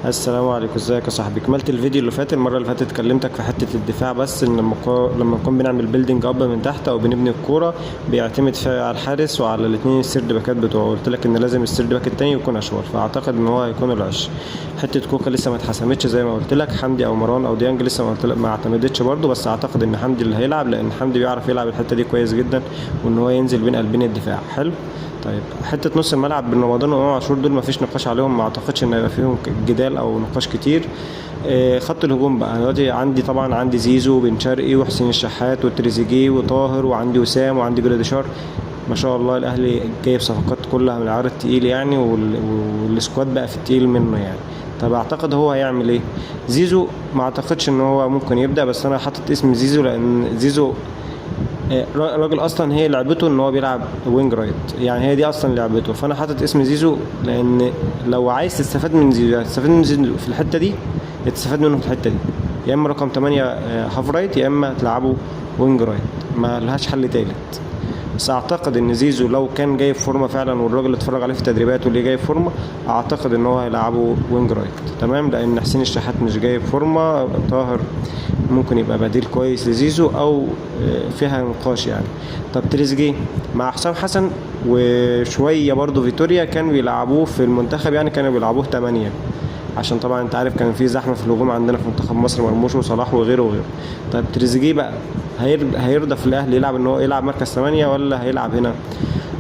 السلام عليكم، ازيك يا صاحبي؟ كملت الفيديو اللي فات. المره اللي فاتت كلمتك في حته الدفاع، بس ان لما نكون بنعمل بيلدينج اب من تحت او بنبني الكوره بيعتمد فيها على الحارس وعلى الاثنين السيرد باكات بتوعه. قلت لك ان لازم السيرد باك التاني يكون اشول، فاعتقد ان هو هيكون العش. حته كوكا لسه ما اتحسمتش زي ما قلت لك. حمدي او مروان او ديانج لسه ما قلت لك، ما اعتمدتش برده، بس اعتقد ان حمدي اللي هيلعب، لان حمدي بيعرف يلعب الحته دي كويس جدا، وان هو ينزل بين قلبين الدفاع حلو. طيب حته نص الملعب بن رمضان وامام عاشور دول مفيش نقاش عليهم، ما اعتقدش ان هيبقى فيهم جدال او نقاش كتير. خط الهجوم بقى دلوقتي عندي طبعا عندي زيزو وبن شرقي وحسين الشحات وتريزيجيه وطاهر، وعندي وسام وعندي جراديشار. ما شاء الله الاهلي جايب صفقات كلها من العيار التقيل يعني، والسكواد بقى في التقيل منه يعني. طب اعتقد هو هيعمل ايه؟ زيزو ما اعتقدش ان هو ممكن يبدا، بس انا حاطط اسم زيزو لان زيزو راجل اصلا هي لعبته ان هو بيلعب وينج رايت، يعني هي دي اصلا لعبته. فانا حاطط اسم زيزو لان لو عايز تستفاد من زيزو تستفاد من زيزو في الحته دي، تستفاد منه في الحته دي. يا اما رقم 8 هاف رايت، يا اما تلعبه وينج رايت، ما لهاش حل تالت. بس اعتقد ان زيزو لو كان جايب فورمه فعلا، والراجل اللي اتفرج عليه في التدريبات واللي جايب فورمه، اعتقد ان هو هيلعبه وينج رايت تمام، لان حسين الشحات مش جايب فورمه. طاهر ممكن يبقى بديل كويس لزيزو، او فيها نقاش يعني. طب تريزيجيه مع حسام حسن وشويه برضه فيتوريا كانوا بيلعبوه في المنتخب، يعني كانوا بيلعبوه 8، عشان طبعا انت عارف كان في زحمه في الهجوم عندنا في منتخب مصر، مرموش وصلاح وغيره وغيره. طيب تريزيجيه بقى هيرضى في الاهلي يلعب ان هو يلعب مركز 8 ولا هيلعب هنا؟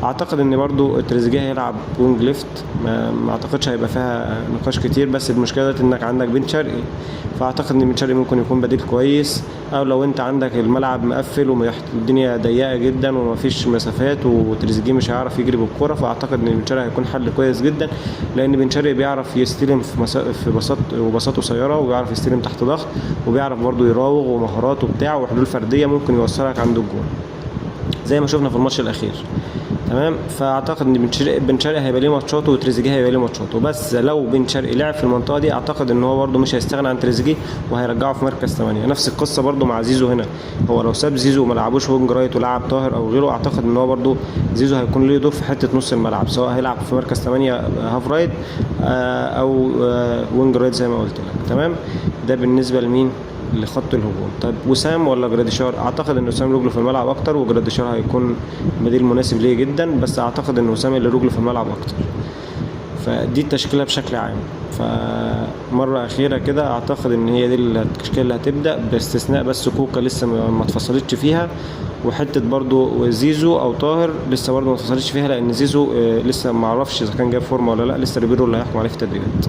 اعتقد ان برضو تريزيجيه هيلعب وينج ليفت، ما اعتقدش هيبقى فيها نقاش كتير. بس المشكله انك عندك بن شرقي، فاعتقد ان بن شرقي ممكن يكون بديل كويس. او لو انت عندك الملعب مقفل والدنيا ضيقه جدا ومفيش مسافات وتريزيجيه مش هيعرف يجري بالكوره، فاعتقد ان بن شرقي هيكون حل كويس جدا، لان بن شرقي بيعرف يستلم في بساط قصيره، وبيعرف يستلم تحت ضغط، وبيعرف برضو يراوغ، ومهاراته بتاعه وحلول فرديه ممكن يوصلك عند الجول زي ما شفنا في الماتش الاخير تمام. فاعتقد ان بن شرقي هيبقى ليه ماتشاته وتريزيجيه هيبقى ليه ماتشاته، بس لو بن شرقي لعب في المنطقه دي اعتقد ان هو برده مش هيستغنى عن تريزيجيه، وهيرجعه في مركز 8. نفس القصه برده مع زيزو هنا، هو لو ساب زيزو وما لعبوش وينج رايت ولعب طاهر او غيره، اعتقد ان هو برده زيزو هيكون له دور في حته نص الملعب، سواء هيلعب في مركز 8 هاف رايت او وينج رايت زي ما قلت لك تمام. ده بالنسبه لمين؟ لخط الهجوم. طيب وسام ولا جراديشار؟ اعتقد ان وسام رجله في الملعب اكتر، وجراديشار هيكون بديل مناسب ليه جدا، بس اعتقد ان وسام اللي رجله في الملعب اكتر. فدي التشكيله بشكل عام. فمره اخيره كده اعتقد ان هي دي التشكيله اللي هتبدا، باستثناء بس كوكا لسه ما اتفصلتش فيها، وحته برضو زيزو او طاهر لسه برضو ما اتفصلتش فيها، لان زيزو لسه ما اعرفش اذا كان جايب فورمه ولا لا، لسه ريبيرو اللي هيحكم عليه في التدريبات.